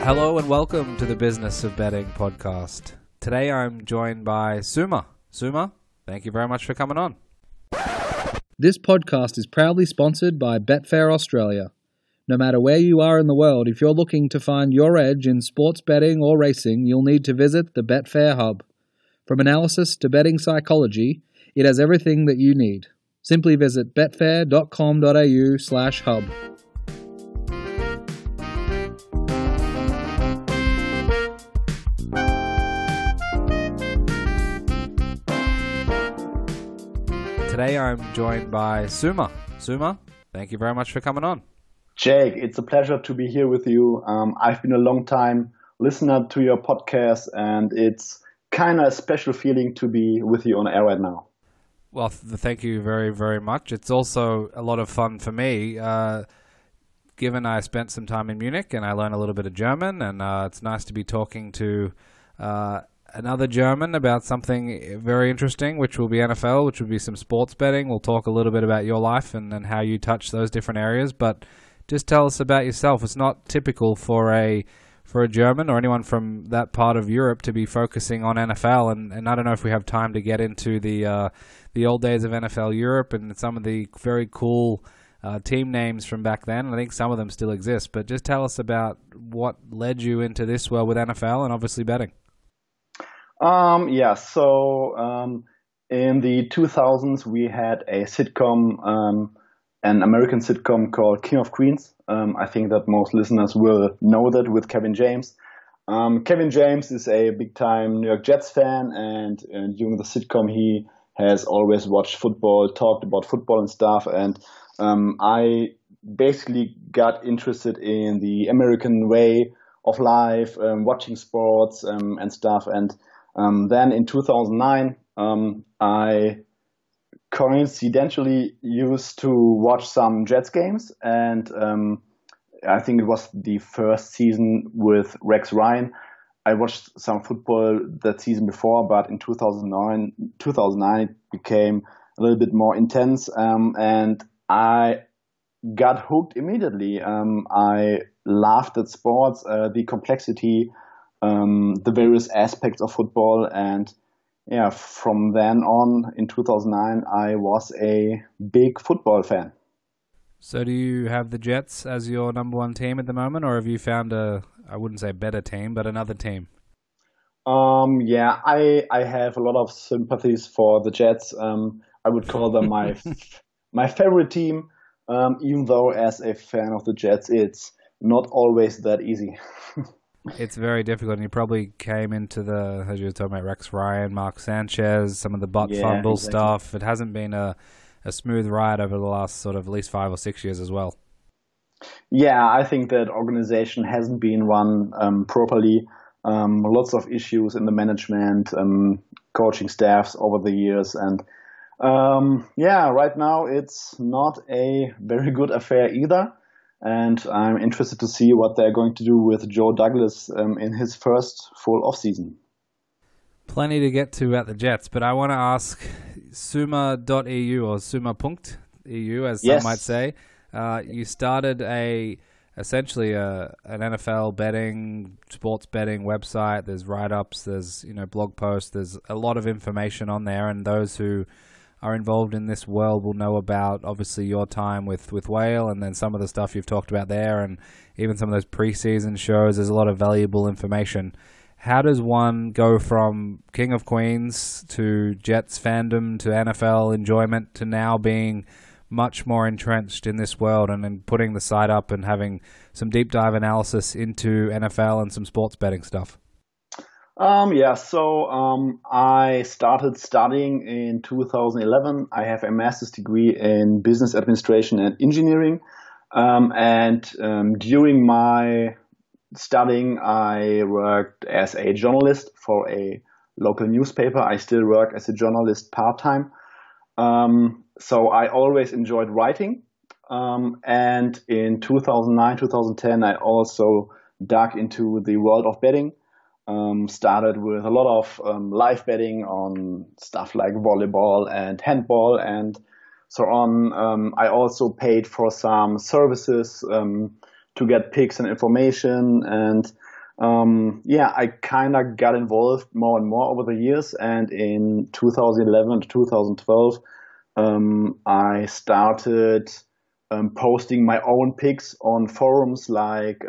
Hello and welcome to the Business of Betting podcast. Today I'm joined by Suuma. Suuma, thank you very much for coming on. This podcast is proudly sponsored by Betfair Australia. No matter where you are in the world, if you're looking to find your edge in sports betting or racing, you'll need to visit the Betfair Hub. From analysis to betting psychology, it has everything that you need. Simply visit betfair.com.au/hub. Today I'm joined by Suuma. Suuma, thank you very much for coming on. Jake, it's a pleasure to be here with you. I've been a long time listener to your podcast, and it's kind of a special feeling to be with you on air right now. Well, thank you very, very much. It's also a lot of fun for me, given I spent some time in Munich and I learned a little bit of German, and it's nice to be talking to another German about something very interesting, which will be NFL, which will be some sports betting. We'll talk a little bit about your life and how you touch those different areas, but just tell us about yourself. It's not typical for a German or anyone from that part of Europe to be focusing on NFL, and I don't know if we have time to get into the old days of NFL Europe and some of the very cool team names from back then. I think some of them still exist, but just tell us about what led you into this world with NFL and obviously betting. In the 2000s, we had a sitcom, an American sitcom called King of Queens. I think that most listeners will know that, with Kevin James. Kevin James is a big-time New York Jets fan, and during the sitcom, he has always watched football, talked about football and stuff, and I basically got interested in the American way of life, watching sports and stuff, and then in 2009, I coincidentally used to watch some Jets games, and I think it was the first season with Rex Ryan. I watched some football that season before, but in 2009 it became a little bit more intense, and I got hooked immediately. I laughed at sports, the complexity, the various aspects of football, and from then on in 2009, I was a big football fan. So do you have the Jets as your number one team at the moment, or have you found I wouldn't say better team, but another team? I have a lot of sympathies for the Jets. I would call them my favorite team, even though as a fan of the Jets, it's not always that easy. It's very difficult, and you probably came into as you were talking about, Rex Ryan, Mark Sanchez, some of the fumble stuff. It hasn't been a smooth ride over the last sort of at least 5 or 6 years as well. Yeah, I think that organization hasn't been run properly. Lots of issues in the management, coaching staffs over the years, and right now it's not a very good affair either. And I'm interested to see what they're going to do with Joe Douglas in his first full offseason. Plenty to get to at the Jets, but I want to ask Suuma.eu or Suuma.eu, as some might say. You started essentially an NFL betting, sports betting website. There's write-ups, there's blog posts, there's a lot of information on there, and those who are involved in this world will know about obviously your time with Whale, and then some of the stuff you've talked about there, and even some of those preseason shows. There's a lot of valuable information. How does one go from King of Queens to Jets fandom to NFL enjoyment to now being much more entrenched in this world and then putting the site up and having some deep dive analysis into NFL and some sports betting stuff? I started studying in 2011. I have a master's degree in business administration and engineering. During my studying, I worked as a journalist for a local newspaper. I still work as a journalist part-time. So I always enjoyed writing. And in 2009, 2010, I also dug into the world of betting. Started with a lot of live betting on stuff like volleyball and handball and so on. I also paid for some services to get picks and information, and I kind of got involved more and more over the years. And in 2011 to 2012, I started posting my own picks on forums like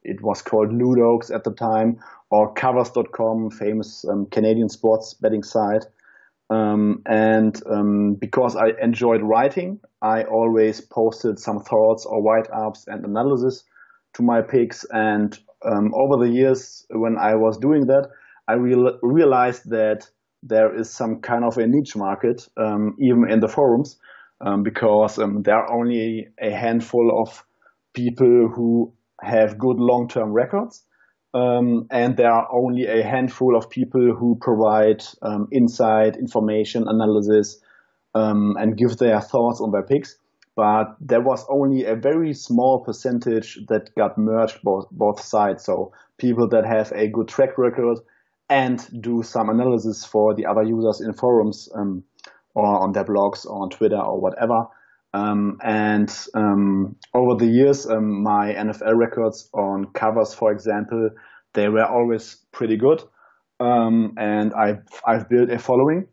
it was called Ludox at the time, or covers.com, famous Canadian sports betting site. Because I enjoyed writing, I always posted some thoughts or write-ups and analysis to my picks. And over the years, when I was doing that, I realized that there is some kind of a niche market, even in the forums, because there are only a handful of people who have good long-term records. And there are only a handful of people who provide insight, information, analysis, and give their thoughts on their picks. But there was only a very small percentage that got merged both sides. So people that have a good track record and do some analysis for the other users in forums or on their blogs or on Twitter or whatever. Over the years, my NFL records on covers, for example, they were always pretty good. And I've built a following.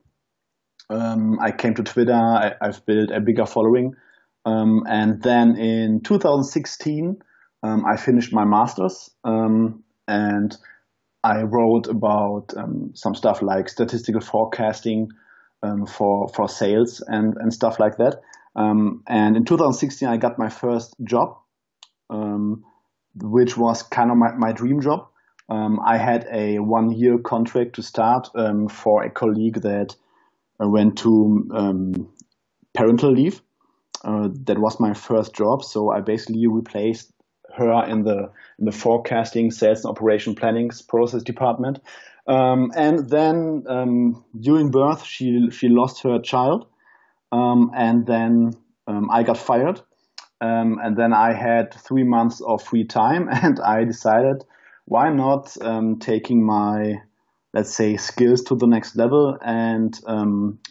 I came to Twitter. I've built a bigger following. And then in 2016, I finished my master's. And I wrote about some stuff like statistical forecasting for sales and stuff like that. And in 2016, I got my first job, which was kind of my dream job. I had a 1-year contract to start for a colleague that went to parental leave. That was my first job. So I basically replaced her in the forecasting, sales, and operation planning process department. And then during birth, she lost her child. And then I got fired. And then I had 3 months of free time, and I decided, why not taking my, let's say, skills to the next level and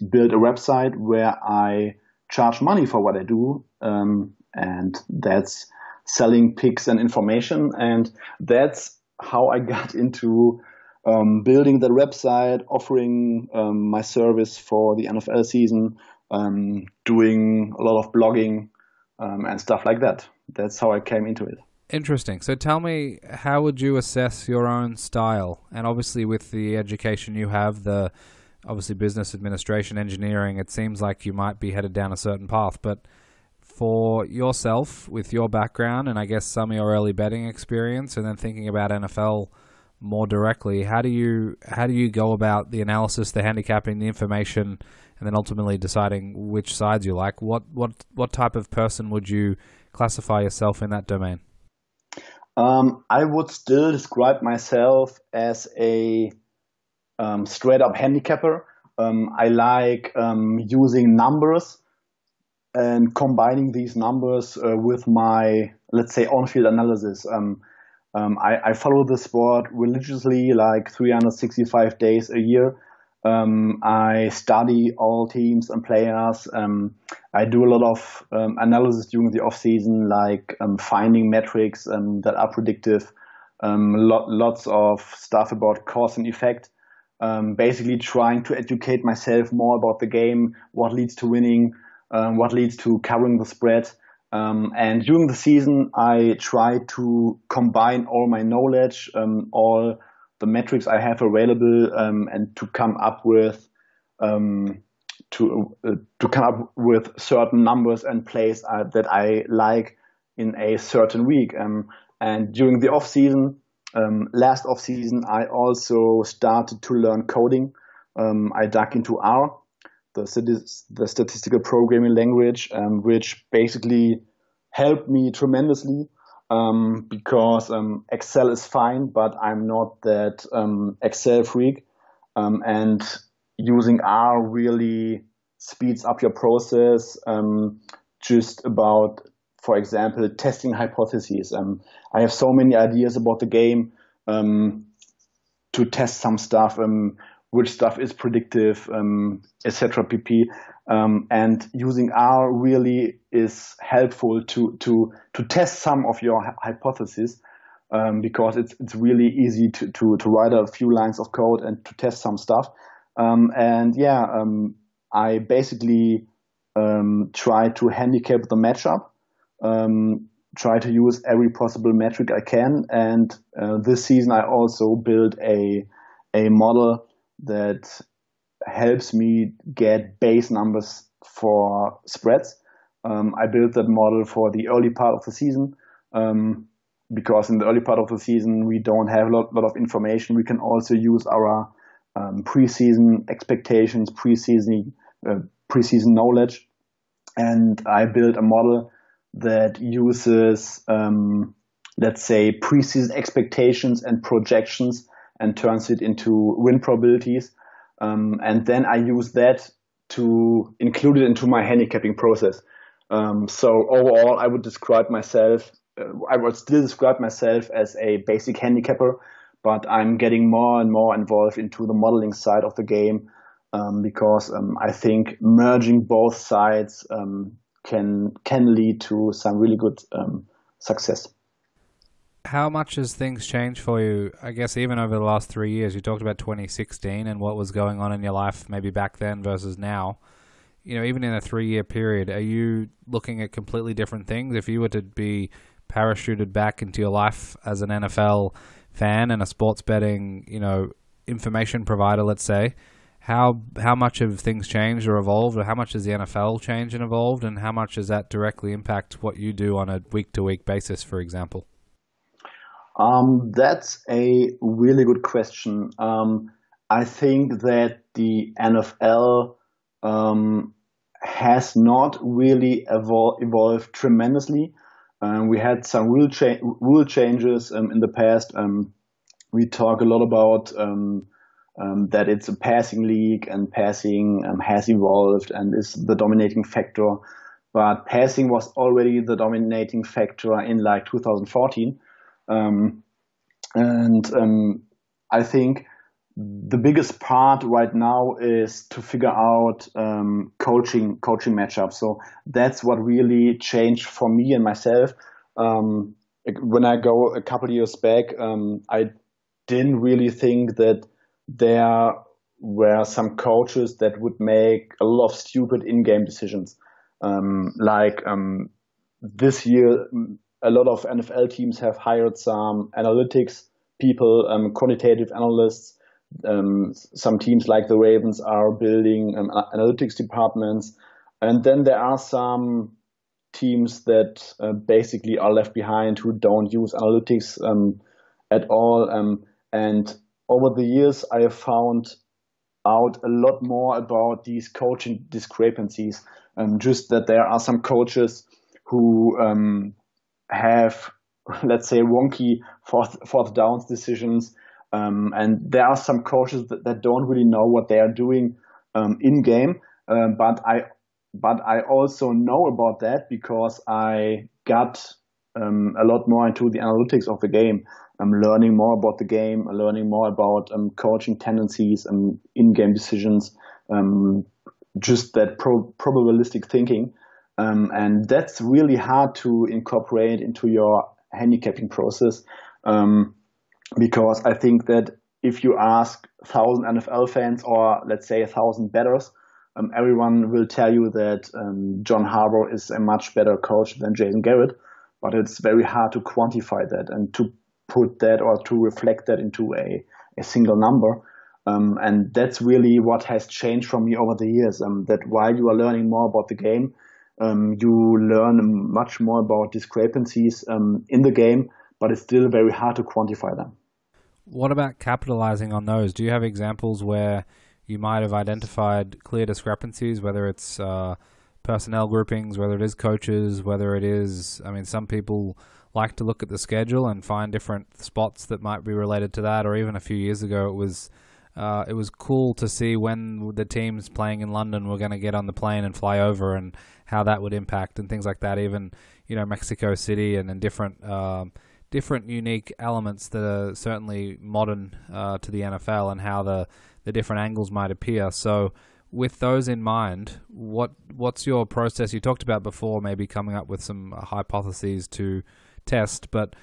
build a website where I charge money for what I do. And that's selling picks and information. And that's how I got into building the website, offering my service for the NFL season, doing a lot of blogging and stuff like that. That's how I came into it. Interesting. So tell me, how would you assess your own style? And obviously with the education you have, the obviously business administration, engineering, it seems like you might be headed down a certain path. But for yourself, with your background and I guess some of your early betting experience, and then thinking about NFL more directly, how do you go about the analysis, the handicapping, the information, and then ultimately deciding which sides you like? What type of person would you classify yourself in that domain? I would still describe myself as a straight up handicapper. I like using numbers and combining these numbers with my, let's say, on-field analysis. I follow the sport religiously, like 365 days a year. I study all teams and players. I do a lot of analysis during the off season, like finding metrics that are predictive. Lots of stuff about cause and effect. Basically trying to educate myself more about the game, what leads to winning, what leads to covering the spread. And during the season, I try to combine all my knowledge, all the metrics I have available, and to come up with certain numbers and plays that I like in a certain week. And during the off season, last off season, I also started to learn coding. I dug into R, the statistical programming language, which basically helped me tremendously. Because Excel is fine, but I'm not that Excel freak. And using R really speeds up your process, just about, for example, testing hypotheses. I have so many ideas about the game to test some stuff, which stuff is predictive, etc. pp. And using R really is helpful to test some of your hypotheses. because it's really easy to write a few lines of code and to test some stuff. I basically try to handicap the matchup, try to use every possible metric I can. And this season I also built a model that helps me get base numbers for spreads. I built that model for the early part of the season, because in the early part of the season we don't have a lot of information. We can also use our preseason expectations, preseason knowledge, and I built a model that uses, let's say, preseason expectations and projections and turns it into win probabilities, and then I use that to include it into my handicapping process. So overall, I would still describe myself as a basic handicapper, but I'm getting more and more involved into the modeling side of the game, because I think merging both sides can lead to some really good success. How much has things changed for you, I guess, even over the last 3 years? You talked about 2016 and what was going on in your life maybe back then versus now. Even in a 3-year period, are you looking at completely different things? If you were to be parachuted back into your life as an NFL fan and a sports betting, information provider, let's say, how much have things changed or evolved, or how much has the NFL changed and evolved, and how much does that directly impact what you do on a week-to-week basis, for example? That's a really good question. I think that the NFL has not really evolved tremendously. We had some rule changes in the past. We talk a lot about that it's a passing league, and passing has evolved and is the dominating factor. But passing was already the dominating factor in 2014. I think the biggest part right now is to figure out coaching matchups. So that's what really changed for me and myself. When I go a couple of years back, I didn't really think that there were some coaches that would make a lot of stupid in-game decisions. This year, a lot of NFL teams have hired some analytics people, quantitative analysts. Some teams like the Ravens are building analytics departments. And then there are some teams that basically are left behind who don't use analytics at all. And over the years, I have found out a lot more about these coaching discrepancies. Just that there are some coaches who have, let's say, wonky fourth downs decisions. And there are some coaches that don't really know what they are doing in game. But I also know about that because I got a lot more into the analytics of the game. I'm learning more about the game, learning more about coaching tendencies and in-game decisions, just that probabilistic thinking. And that's really hard to incorporate into your handicapping process, because I think that if you ask 1,000 NFL fans or let's say 1,000 bettors, everyone will tell you that John Harbaugh is a much better coach than Jason Garrett, but it's very hard to quantify that and to put that or to reflect that into a single number. And that's really what has changed from me over the years, that while you are learning more about the game, you learn much more about discrepancies in the game, but it's still very hard to quantify them. What about capitalizing on those? Do you have examples where you might have identified clear discrepancies, whether it's personnel groupings, whether it is coaches, whether it is, some people like to look at the schedule and find different spots that might be related to that, or even a few years ago it was cool to see when the teams playing in London were going to get on the plane and fly over and how that would impact and things like that. Even, Mexico City and different unique elements that are certainly modern to the NFL and how the different angles might appear. So with those in mind, what's your process? You talked about before maybe coming up with some hypotheses to test, but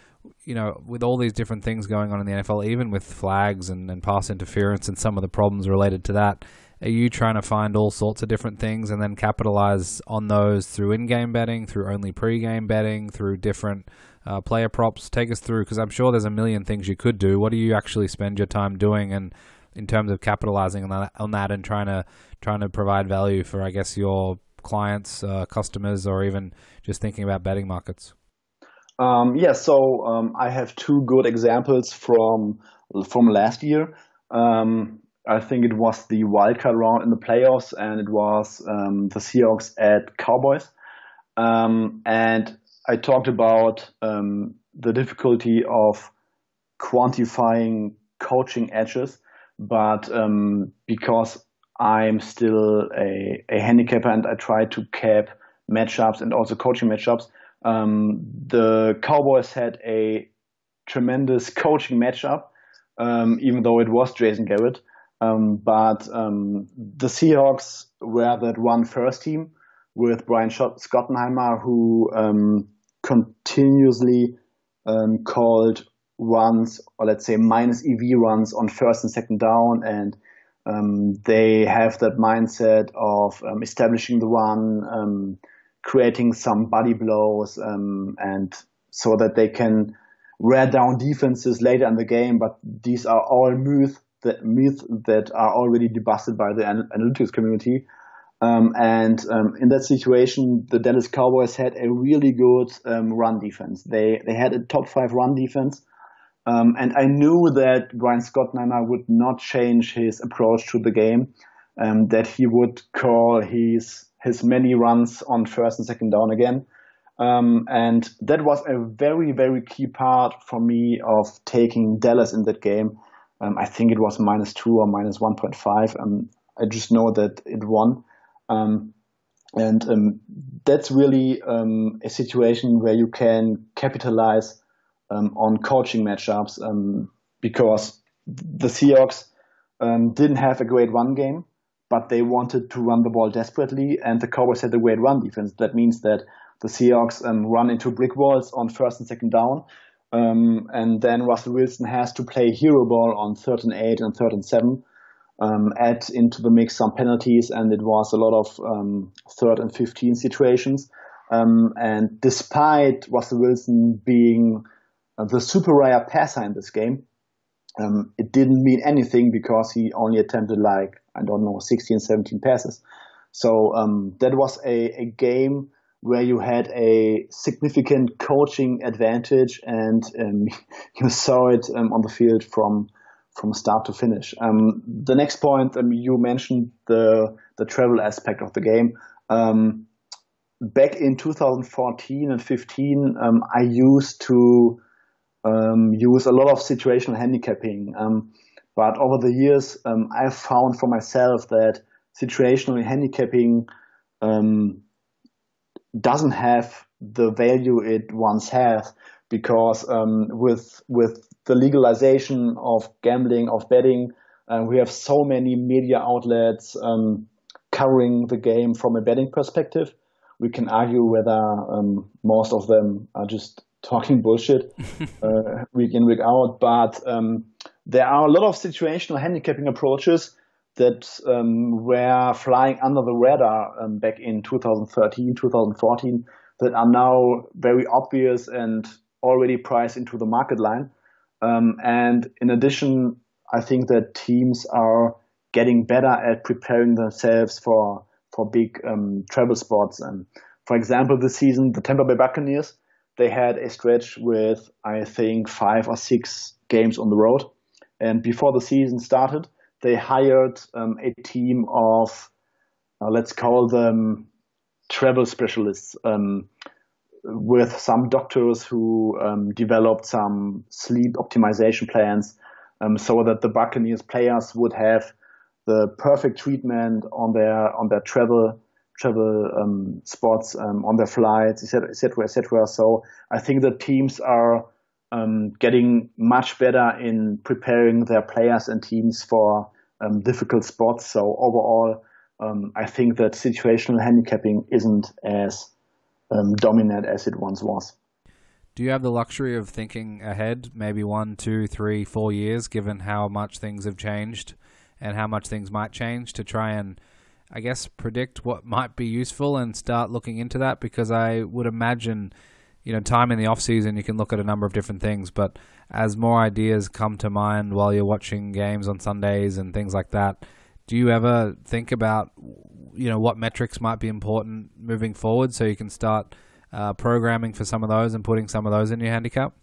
with all these different things going on in the NFL, even with flags and pass interference and some of the problems related to that, are you trying to find all sorts of different things and then capitalize on those through in-game betting, through only pre-game betting, through different player props? Take us through, because I'm sure there's a million things you could do. What do you actually spend your time doing, and in terms of capitalizing on that and trying to provide value for, I guess, your clients, customers, or even just thinking about betting markets? I have two good examples from last year. I think it was the wildcard round in the playoffs, and it was the Seahawks at Cowboys. And I talked about the difficulty of quantifying coaching edges, but because I'm still a handicapper and I try to cap matchups and also coaching matchups, the Cowboys had a tremendous coaching matchup, even though it was Jason Garrett. But the Seahawks were that one first team with Brian Schottenheimer, who continuously called runs, or let's say minus EV runs on first and second down, and they have that mindset of establishing the run, creating some body blows, and so that they can wear down defenses later in the game. But these are all myths that are already debusted by the analytics community. In that situation, the Dallas Cowboys had a really good run defense. They had a top 5 run defense. And I knew that Brian Schottenheimer would not change his approach to the game, that he would call his many runs on first and second down again. And that was a very, very key part for me of taking Dallas in that game. I think it was -2 or -1.5. I just know that it won. That's really a situation where you can capitalize on coaching matchups, because the Seahawks didn't have a great run game, but they wanted to run the ball desperately, and the Cowboys had a great run defense. That means that the Seahawks run into brick walls on first and second down, and then Russell Wilson has to play hero ball on 3rd and 8 and 3rd and 7, add into the mix some penalties, and it was a lot of 3rd and 15 situations. And despite Russell Wilson being the super rare passer in this game, it didn't mean anything because he only attempted 16, 17 passes. So that was a game where you had a significant coaching advantage, and you saw it on the field from start to finish. The next point, you mentioned the travel aspect of the game. Back in 2014 and 15, I used to use a lot of situational handicapping. But over the years, I've found for myself that situational handicapping doesn't have the value it once had, because with the legalization of gambling, of betting, we have so many media outlets covering the game from a betting perspective. We can argue whether most of them are just talking bullshit week in, week out, but there are a lot of situational handicapping approaches that were flying under the radar back in 2013, 2014, that are now very obvious and already priced into the market line. And in addition, I think that teams are getting better at preparing themselves for big travel spots. And for example, this season, the Tampa Bay Buccaneers, they had a stretch with, I think, 5 or 6 games on the road. And before the season started, they hired a team of, let's call them travel specialists, with some doctors who developed some sleep optimization plans, so that the Buccaneers players would have the perfect treatment on their travel spots, on their flights, etc., etc. So I think that teams are getting much better in preparing their players and teams for difficult spots. So overall, I think that situational handicapping isn't as dominant as it once was. Do you have the luxury of thinking ahead, maybe 1, 2, 3, 4 years, given how much things have changed and how much things might change, to try and, I guess, predict what might be useful and start looking into that? Because I would imagine, time in the off season, you can look at a number of different things, but as more ideas come to mind while you're watching games on Sundays and things like that, do you ever think about, what metrics might be important moving forward so you can start programming for some of those and putting some of those in your handicap?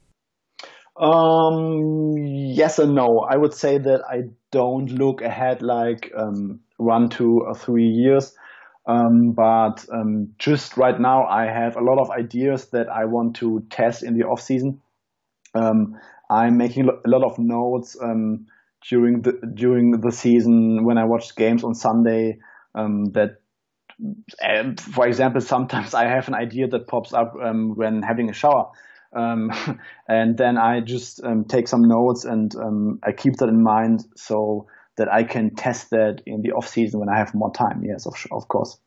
Yes and no. I would say that I don't look ahead like 1, 2, or 3 years. But just right now, I have a lot of ideas that I want to test in the off season. I'm making a lot of notes during the season when I watch games on Sunday. For example, sometimes I have an idea that pops up when having a shower. And then I just take some notes and I keep that in mind so that I can test that in the off season when I have more time. Yes, of course.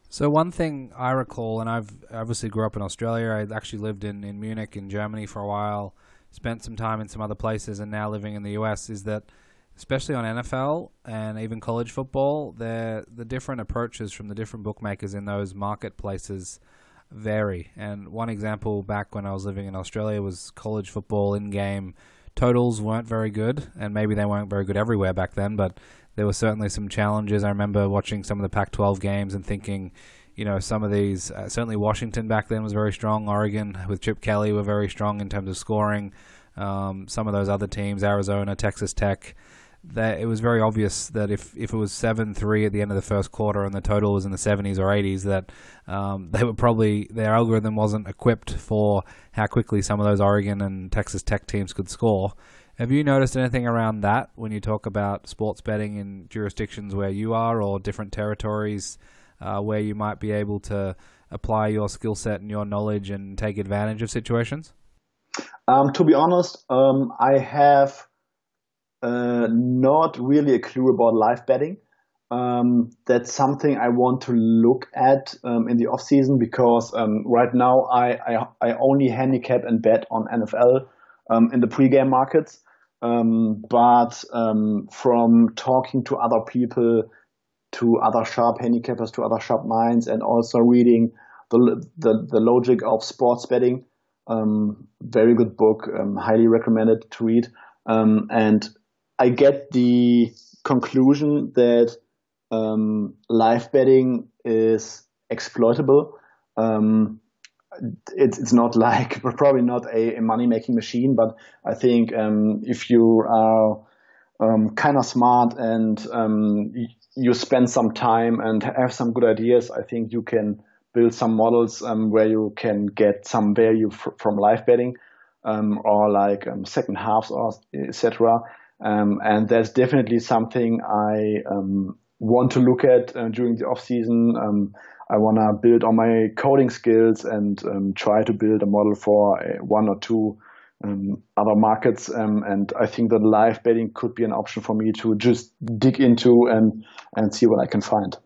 So one thing I recall, and I've obviously grew up in Australia. I actually lived in Munich in Germany for a while, spent some time in some other places, and now living in the US, is that especially on NFL and even college football, the different approaches from the different bookmakers in those marketplaces vary. And one example back when I was living in Australia was college football in-game totals weren't very good, and maybe they weren't very good everywhere back then, but there were certainly some challenges. I remember watching some of the Pac-12 games and thinking, some of these, certainly Washington back then was very strong. Oregon with Chip Kelly were very strong in terms of scoring. Some of those other teams, Arizona, Texas Tech, that it was very obvious that if it was 7-3 at the end of the first quarter and the total was in the 70s or 80s, that they were probably, their algorithm wasn't equipped for how quickly some of those Oregon and Texas Tech teams could score. Have you noticed anything around that when you talk about sports betting in jurisdictions where you are, or different territories where you might be able to apply your skill set and your knowledge and take advantage of situations? To be honest, I have not really a clue about live betting. That's something I want to look at in the off season, because right now I only handicap and bet on NFL in the pregame markets. But from talking to other people, to other sharp handicappers, to other sharp minds, and also reading the logic of sports betting, very good book, highly recommended to read, and I get the conclusion that live betting is exploitable. It's not like, probably not a money-making machine, but I think if you are kind of smart and you spend some time and have some good ideas, I think you can build some models where you can get some value from live betting, or like second halves, or etc. And that's definitely something I want to look at during the off season. I want to build on my coding skills and try to build a model for 1 or 2 other markets. And I think that live betting could be an option for me to just dig into and see what I can find.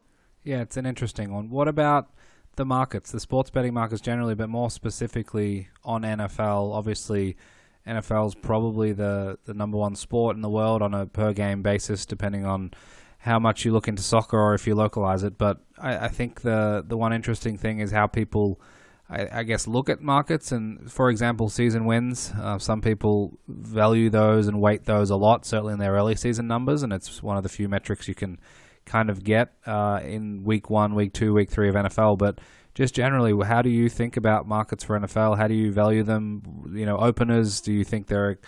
Yeah, it's an interesting one. What about the markets, the sports betting markets generally, but more specifically on NFL? Obviously, NFL is probably the number one sport in the world on a per game basis, depending on how much you look into soccer or if you localize it. But I think the one interesting thing is how people, I guess, look at markets. And for example, season wins, some people value those and weight those a lot, certainly in their early season numbers. And it's one of the few metrics you can kind of get in week 1, week 2, week 3 of NFL. But just generally, how do you think about markets for NFL? How do you value them? Openers, do you think they're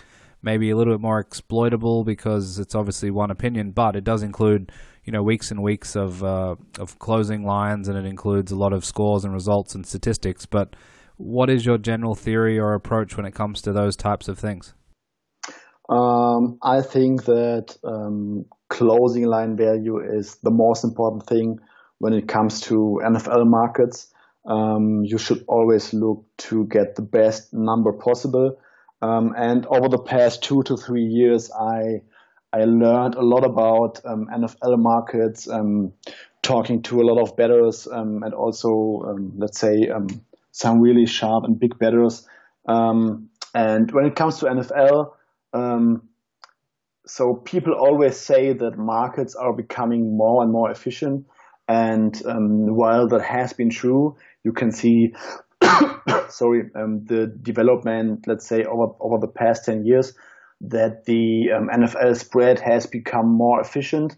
maybe a little bit more exploitable? Because it's obviously one opinion, but it does include, weeks and weeks of closing lines, and it includes a lot of scores and results and statistics. But what is your general theory or approach when it comes to those types of things? I think that closing line value is the most important thing when it comes to NFL markets. You should always look to get the best number possible. And over the past 2 to 3 years, I learned a lot about NFL markets, talking to a lot of bettors, and also, let's say, some really sharp and big bettors. And when it comes to NFL, so people always say that markets are becoming more and more efficient. And while that has been true, you can see, the development, let's say, over the past 10 years, that the NFL spread has become more efficient.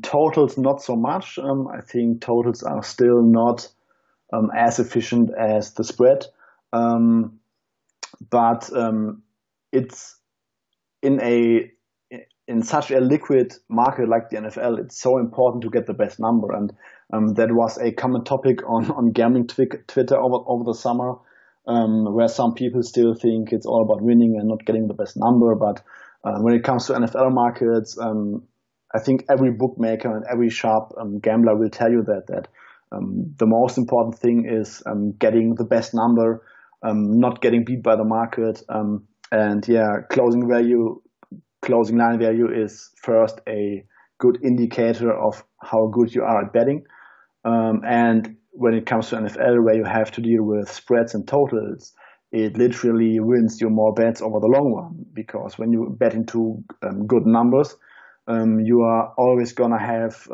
Totals not so much. I think totals are still not as efficient as the spread. But it's in such a liquid market like the NFL, it's so important to get the best number. And that was a common topic on gambling Twitter over the summer, where some people still think it's all about winning and not getting the best number. But when it comes to NFL markets, I think every bookmaker and every sharp gambler will tell you that the most important thing is getting the best number, not getting beat by the market. Closing line value is first a good indicator of how good you are at betting. And when it comes to NFL, where you have to deal with spreads and totals, it literally wins you more bets over the long run, because when you bet into good numbers, you are always going to have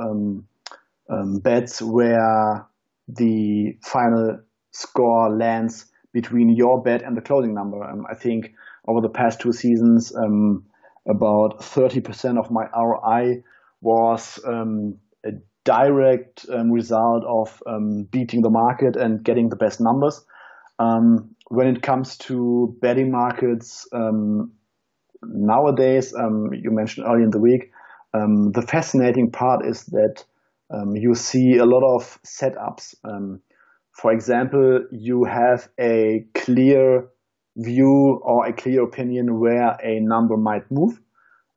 bets where the final score lands between your bet and the closing number. I think over the past 2 seasons, about 30% of my ROI was a direct result of beating the market and getting the best numbers. When it comes to betting markets, nowadays, you mentioned earlier in the week, the fascinating part is that you see a lot of setups. For example, you have a clear view or a clear opinion where a number might move.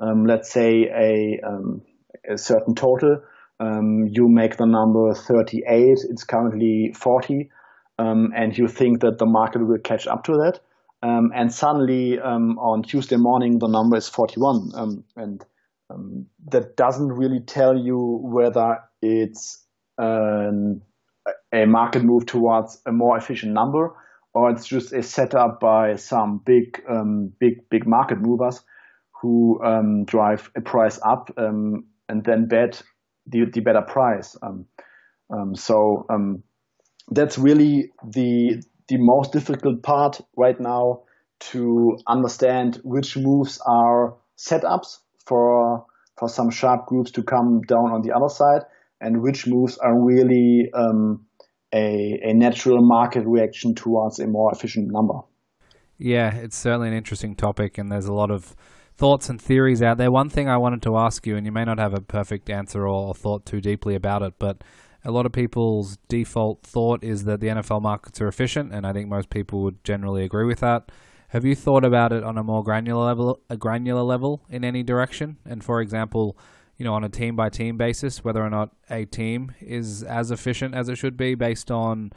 Let's say a certain total. You make the number 38. It's currently 40. And you think that the market will catch up to that. And suddenly on Tuesday morning, the number is 41. And that doesn't really tell you whether it's a market move towards a more efficient number, or it's just a setup by some big market movers who drive a price up and then bet the better price. That's really the most difficult part right now, to understand which moves are setups for some sharp groups to come down on the other side, and which moves are really a natural market reaction towards a more efficient number. Yeah, it's certainly an interesting topic, and there's a lot of thoughts and theories out there. One thing I wanted to ask you, and you may not have a perfect answer or thought too deeply about it, but a lot of people's default thought is that the NFL markets are efficient, and I think most people would generally agree with that. Have you thought about it on a more granular level in any direction? And for example, on a team-by-team basis, whether or not a team is as efficient as it should be based on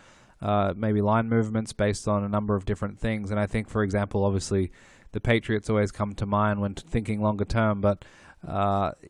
maybe line movements, based on a number of different things. And I think, for example, obviously, the Patriots always come to mind when thinking longer term, but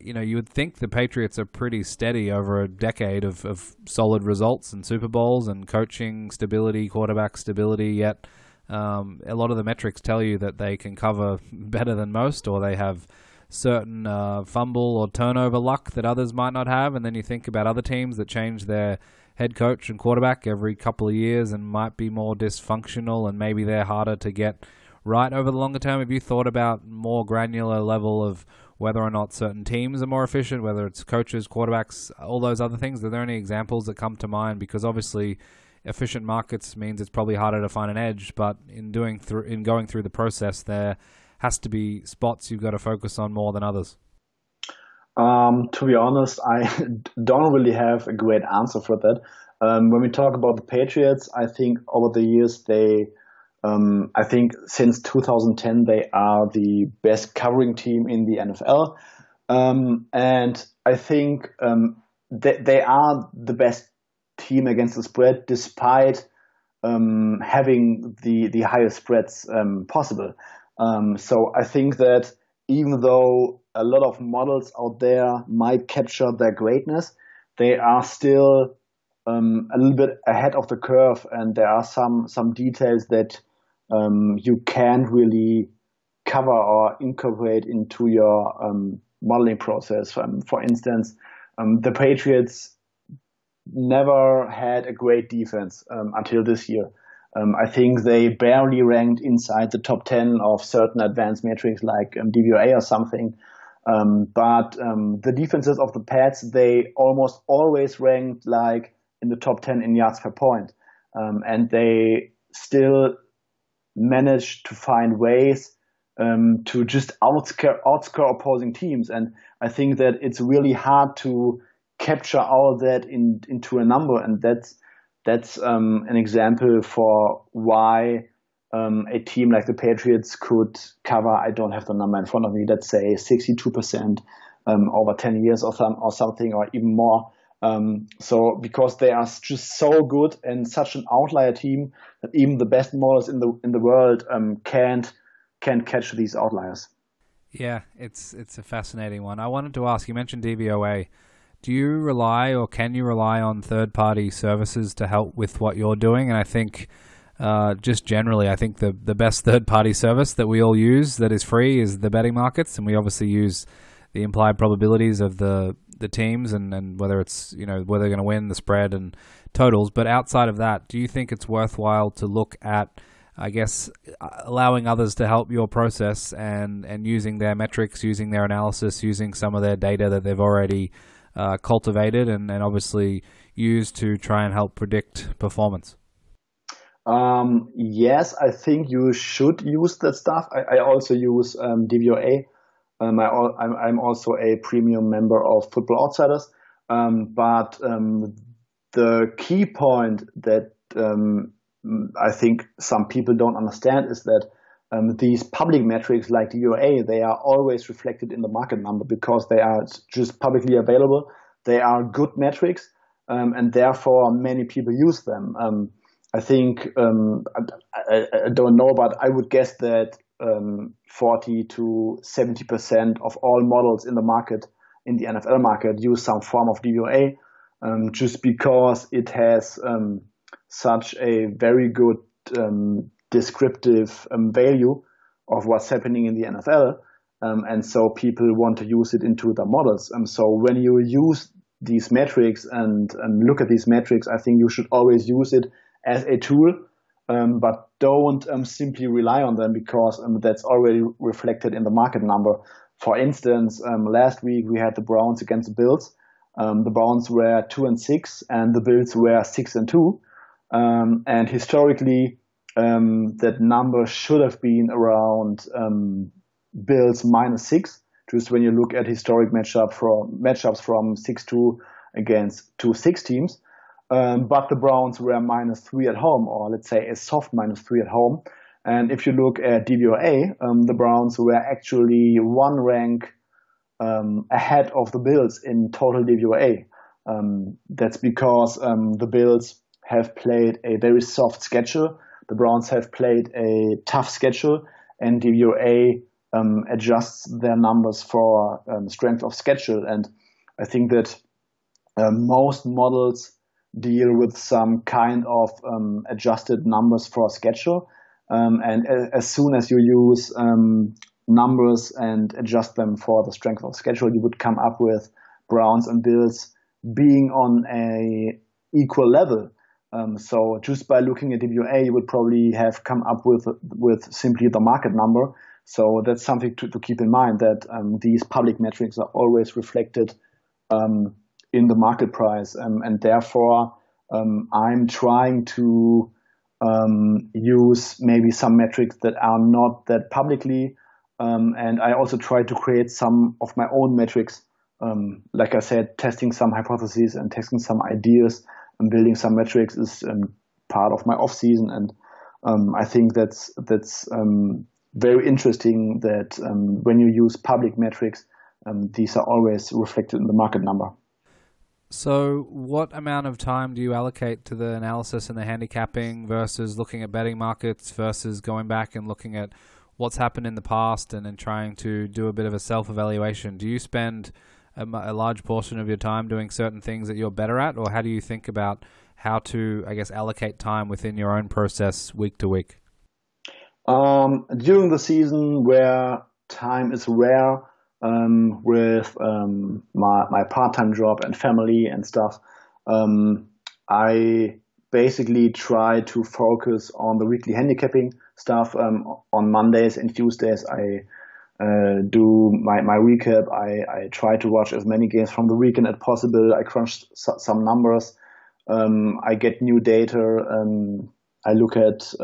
you would think the Patriots are pretty steady over a decade of solid results and Super Bowls and coaching stability, quarterback stability, yet a lot of the metrics tell you that they can cover better than most, or they have certain fumble or turnover luck that others might not have. And then you think about other teams that change their head coach and quarterback every couple of years and might be more dysfunctional, and maybe they're harder to get right over the longer term. Have you thought about more granular level of whether or not certain teams are more efficient, whether it's coaches, quarterbacks, all those other things? Are there any examples that come to mind? Because obviously efficient markets means it's probably harder to find an edge, but in going through the process, there has to be spots you've got to focus on more than others. To be honest, I don't really have a great answer for that. When we talk about the Patriots, I think over the years I think since 2010 they are the best covering team in the NFL, and I think they are the best team against the spread, despite having the highest spreads possible. So I think that even though a lot of models out there might capture their greatness, they are still a little bit ahead of the curve, and there are some details that you can't really cover or incorporate into your modeling process. For instance, the Patriots never had a great defense until this year. I think they barely ranked inside the top 10 of certain advanced metrics like DVOA or something. But the defenses of the Pats, they almost always ranked like in the top 10 in yards per point. And they still managed to find ways to just outscore opposing teams. And I think that it's really hard to capture all that into a number. And that's an example for why a team like the Patriots could cover, I don't have the number in front of me, let's say 62% over 10 years or something, or even more. So because they are just so good and such an outlier team that even the best models in the world can't catch these outliers. Yeah, it's a fascinating one. I wanted to ask, you mentioned DVOA. Do you rely or can you rely on third-party services to help with what you're doing? And I think just generally, I think the best third-party service that we all use that is free is the betting markets, and we obviously use the implied probabilities of the teams and whether it's, whether they're going to win, the spread and totals. But outside of that, do you think it's worthwhile to look at, I guess, allowing others to help your process and using their metrics, using their analysis, using some of their data that they've already cultivated and obviously used to try and help predict performance? Yes, I think you should use that stuff. I also use DVOA. I'm also a premium member of Football Outsiders. But the key point that I think some people don't understand is that these public metrics like DVOA, they are always reflected in the market number because they are just publicly available. They are good metrics, and therefore many people use them. I think, I don't know, but I would guess that 40 to 70% of all models in the market, in the NFL market, use some form of DVOA, just because it has such a very good descriptive value of what's happening in the NFL. And so people want to use it into the models. So when you use these metrics and look at these metrics, I think you should always use it as a tool, but don't simply rely on them because that's already reflected in the market number. For instance, last week we had the Browns against the Bills. The Browns were 2-6 and the Bills were 6-2. And historically, that number should have been around Bills -6. Just when you look at historic matchups from 6-2 against 2-6 teams. But the Browns were -3 at home, or let's say a soft -3 at home. And if you look at DVOA, the Browns were actually one rank ahead of the Bills in total DVOA. That's because the Bills have played a very soft schedule. The Browns have played a tough schedule, and DVOA adjusts their numbers for strength of schedule. And I think that most models deal with some kind of adjusted numbers for schedule. And as soon as you use numbers and adjust them for the strength of schedule, you would come up with Browns and Bills being on a equal level. So just by looking at DVOA, you would probably have come up with simply the market number. So that's something to keep in mind, that these public metrics are always reflected in the market price. And therefore, I'm trying to use maybe some metrics that are not that publicly. And I also try to create some of my own metrics. Like I said, testing some hypotheses and testing some ideas and building some metrics is part of my off season. And I think that's very interesting that when you use public metrics, these are always reflected in the market number. So what amount of time do you allocate to the analysis and the handicapping versus looking at betting markets versus going back and looking at what's happened in the past and then trying to do a bit of a self-evaluation? Do you spend a large portion of your time doing certain things that you're better at, or how do you think about how to, I guess, allocate time within your own process week to week? During the season where time is rare, with my part-time job and family and stuff, I basically try to focus on the weekly handicapping stuff. On Mondays and Tuesdays, I do my recap. I try to watch as many games from the weekend as possible. I crunch some numbers. I get new data. I look at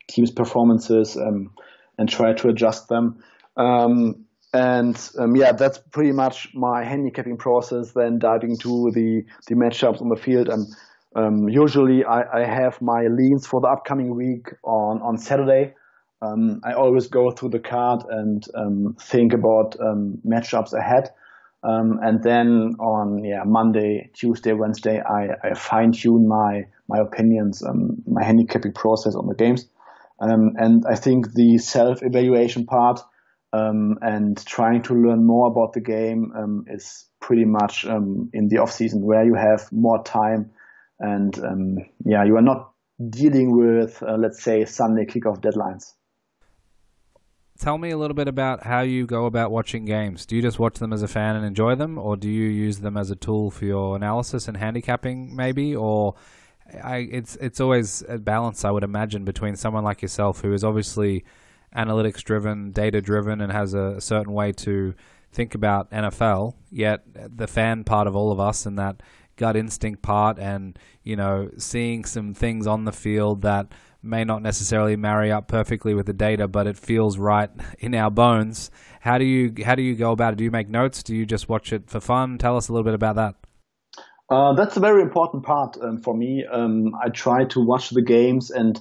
teams' performances and try to adjust them. That's pretty much my handicapping process. Then diving into the matchups on the field. Usually I have my leans for the upcoming week on Saturday. I always go through the card and think about matchups ahead. And then on Monday, Tuesday, Wednesday, I fine tune my opinions, my handicapping process on the games. And I think the self-evaluation part and trying to learn more about the game is pretty much in the off-season, where you have more time and you are not dealing with, let's say, Sunday kickoff deadlines. Tell me a little bit about how you go about watching games. Do you just watch them as a fan and enjoy them, or do you use them as a tool for your analysis and handicapping maybe? Or it's always a balance, I would imagine, between someone like yourself who is obviously analytics driven, data driven, and has a certain way to think about NFL, yet the fan part of all of us and that gut instinct part, and seeing some things on the field that may not necessarily marry up perfectly with the data, but it feels right in our bones. How do you go about it? Do you make notes? Do you just watch it for fun? Tell us a little bit about that. That's a very important part for me. I try to watch the games and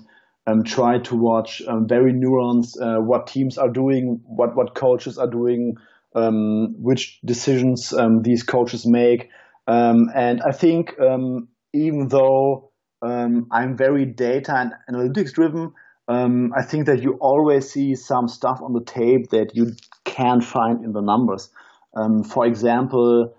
try to watch very nuanced what teams are doing, what coaches are doing, which decisions these coaches make. And I think even though I'm very data and analytics driven, I think that you always see some stuff on the tape that you can't find in the numbers. For example,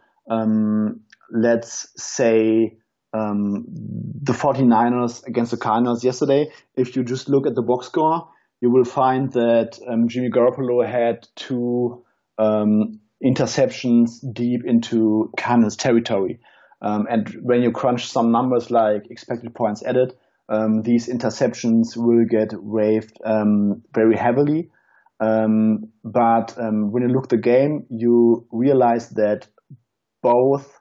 let's say the 49ers against the Cardinals yesterday. If you just look at the box score, you will find that Jimmy Garoppolo had 2 interceptions deep into Cardinals territory. And when you crunch some numbers like expected points added, these interceptions will get waived very heavily. But when you look at the game, you realize that both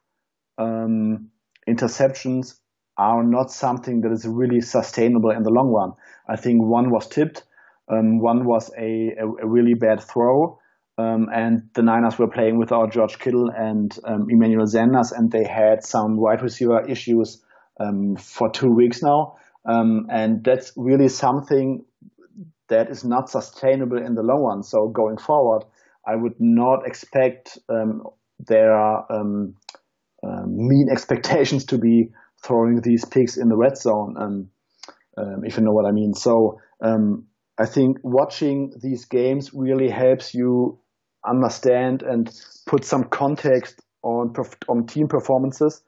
interceptions are not something that is really sustainable in the long run. I think one was tipped, one was a really bad throw. And the Niners were playing without George Kittle and Emmanuel Sanders, and they had some wide receiver issues for 2 weeks now. And that's really something that is not sustainable in the long run. So going forward, I would not expect their mean expectations to be throwing these picks in the red zone, if you know what I mean. So I think watching these games really helps you understand and put some context on team performances,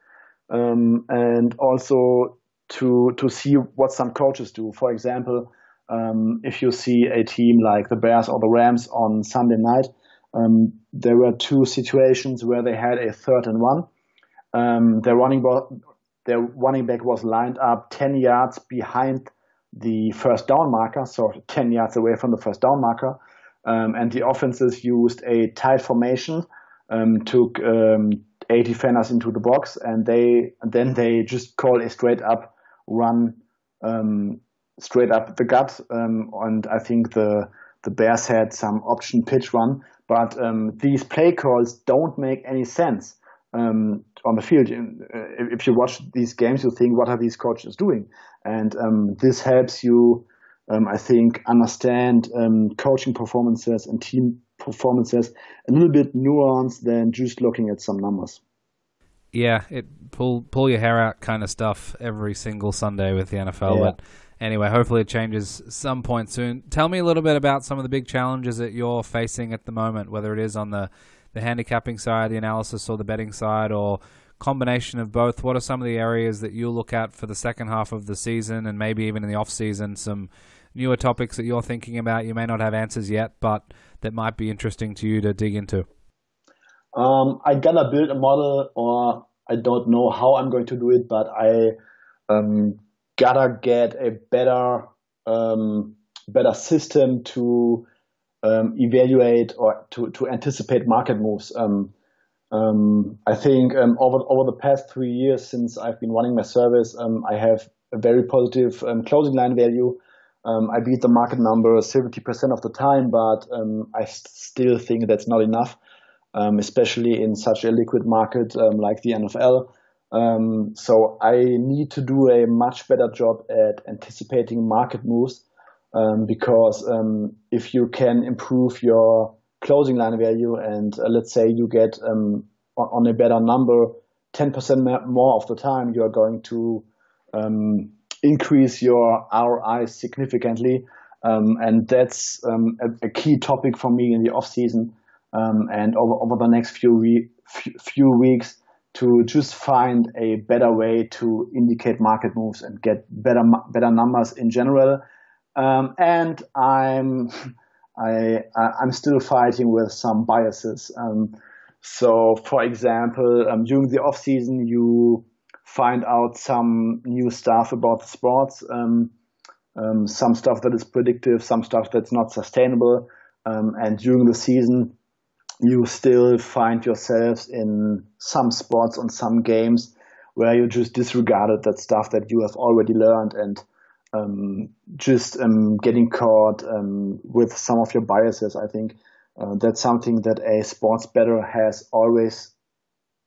and also to see what some coaches do. For example, if you see a team like the Bears or the Rams on Sunday night, there were 2 situations where they had a 3rd and 1. Their running back was lined up 10 yards behind the first down marker, so 10 yards away from the first down marker. And the offenses used a tight formation, took 8 defenders into the box, and then they just call a straight up run, straight up the gut. And I think the Bears had some option pitch run, but these play calls don't make any sense on the field. If you watch these games, you think, what are these coaches doing? And this helps you, I think, understand coaching performances and team performances a little bit nuanced than just looking at some numbers. Yeah, it pull your hair out kind of stuff every single Sunday with the NFL. Yeah. But anyway, hopefully it changes some point soon. Tell me a little bit about some of the big challenges that you're facing at the moment, whether it is on the handicapping side, the analysis, or the betting side, or combination of both. What are some of the areas that you'll look at for the second half of the season, and maybe even in the off season, some newer topics that you're thinking about? You may not have answers yet, but that might be interesting to you to dig into. I gotta build a model, or I don't know how I'm going to do it, but I gotta get a better system to evaluate or to anticipate market moves. I think over the past 3 years since I've been running my service, I have a very positive closing line value. I beat the market number 70% of the time, but I still think that's not enough, especially in such a liquid market like the NFL. So I need to do a much better job at anticipating market moves, because if you can improve your closing line value and let's say you get on a better number 10% more of the time, you are going to increase your ROI significantly, and that's a key topic for me in the off season, and over the next few weeks, to just find a better way to indicate market moves and get better numbers in general. And I'm still fighting with some biases. So, for example, during the off season, you find out some new stuff about the sports, some stuff that is predictive, some stuff that's not sustainable. And during the season, you still find yourselves in some spots on some games where you just disregarded that stuff that you have already learned, and just getting caught with some of your biases. I think that's something that a sports bettor has always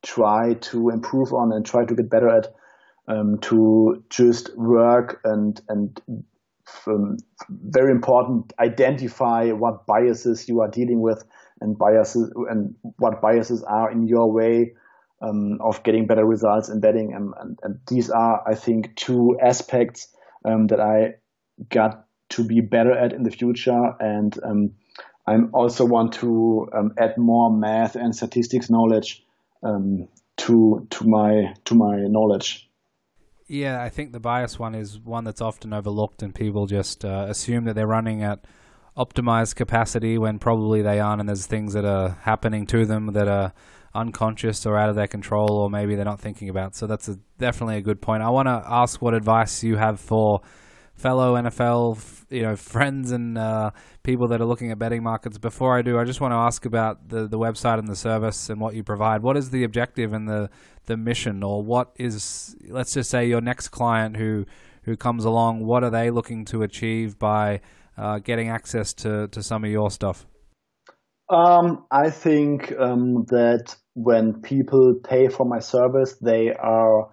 tried to improve on and try to get better at, to just work and very important, identify what biases you are dealing with and what biases are in your way of getting better results in betting. And these are, I think, two aspects that I got to be better at in the future. And I also want to add more math and statistics knowledge to my knowledge. Yeah, I think the bias one is one that's often overlooked, and people just assume that they're running at optimized capacity when probably they aren't, and there's things that are happening to them that are unconscious or out of their control, or maybe they're not thinking about. So that's definitely a good point. I want to ask what advice you have for fellow NFL, friends and people that are looking at betting markets. Before I do, I just want to ask about the website and the service and what you provide. What is the objective and the mission, or what is, let's just say, your next client who comes along, what are they looking to achieve by getting access to some of your stuff? I think that when people pay for my service, they are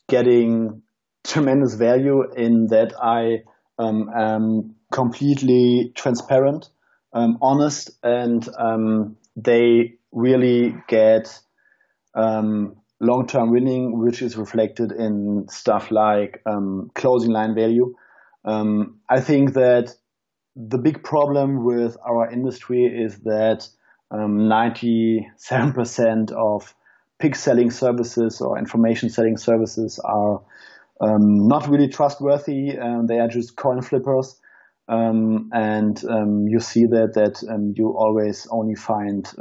getting tremendous value in that I am completely transparent, honest, and they really get long-term winning, which is reflected in stuff like closing line value. I think that the big problem with our industry is that 97% of pick selling services or information selling services are not really trustworthy. They are just coin flippers. And you see that you always only find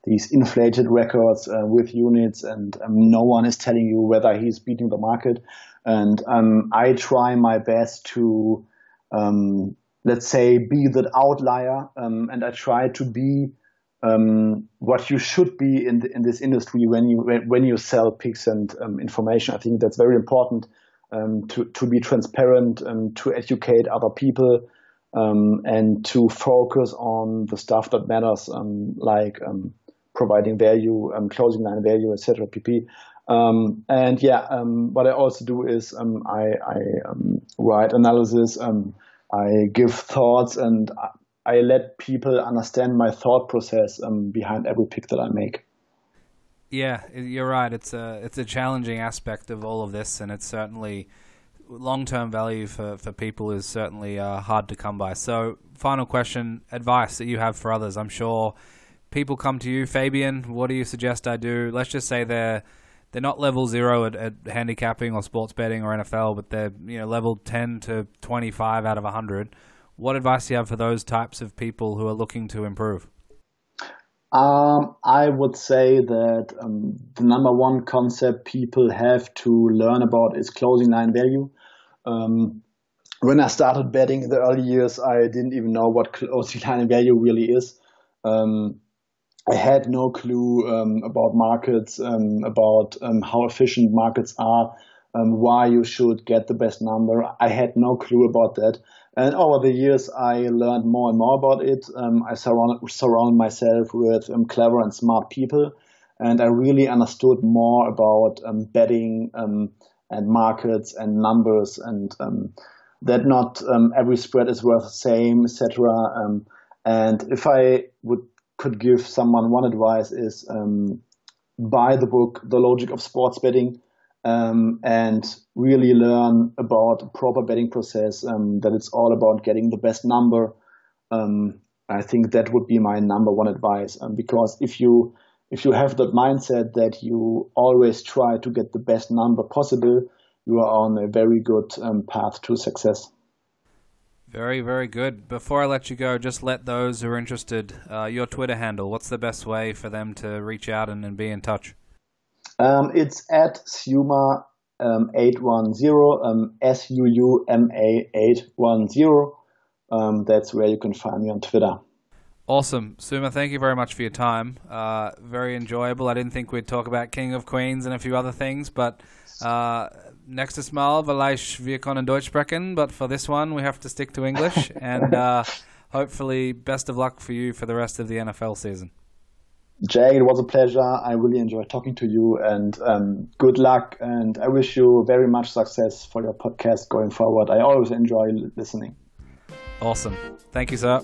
these inflated records with units, and no one is telling you whether he's beating the market. And I try my best to, let's say, be that outlier, and I try to be what you should be in this industry when you sell picks and information. I think that's very important, to be transparent, to educate other people, and to focus on the stuff that matters, like providing value, closing line value, etc. pp. What I also do is I write analysis, I give thoughts, and I let people understand my thought process behind every pick that I make. Yeah, you're right. It's a challenging aspect of all of this, and it's certainly long-term value for people is certainly hard to come by. So, final question, advice that you have for others. I'm sure people come to you, Fabian, what do you suggest I do? Let's just say they're they're not level 0 at handicapping or sports betting or NFL, but they're level 10 to 25 out of 100. What advice do you have for those types of people who are looking to improve? I would say that the number one concept people have to learn about is closing line value. When I started betting in the early years, I didn't even know what closing line value really is. I had no clue about markets, about how efficient markets are, why you should get the best number. I had no clue about that. And over the years, I learned more and more about it. I surround myself with clever and smart people. And I really understood more about betting and markets and numbers, and that not every spread is worth the same, etc. And if I could give someone one advice is buy the book, The Logic of Sports Betting, and really learn about the proper betting process, that it's all about getting the best number. I think that would be my number one advice, because if you have that mindset that you always try to get the best number possible, you are on a very good path to success. Very, very good. Before I let you go, just let those who are interested, your Twitter handle, what's the best way for them to reach out and be in touch? It's at Suuma 810, SUUMA 810. That's where you can find me on Twitter. Awesome. Suuma, thank you very much for your time. Very enjoyable. I didn't think we'd talk about King of Queens and a few other things, but nächstes Mal vielleicht wir können Deutsch sprechen, but for this one we have to stick to English. And hopefully best of luck for you for the rest of the NFL season. Jay, it was a pleasure. I really enjoyed talking to you, and good luck, and I wish you very much success for your podcast going forward. I always enjoy listening. Awesome. Thank you, sir.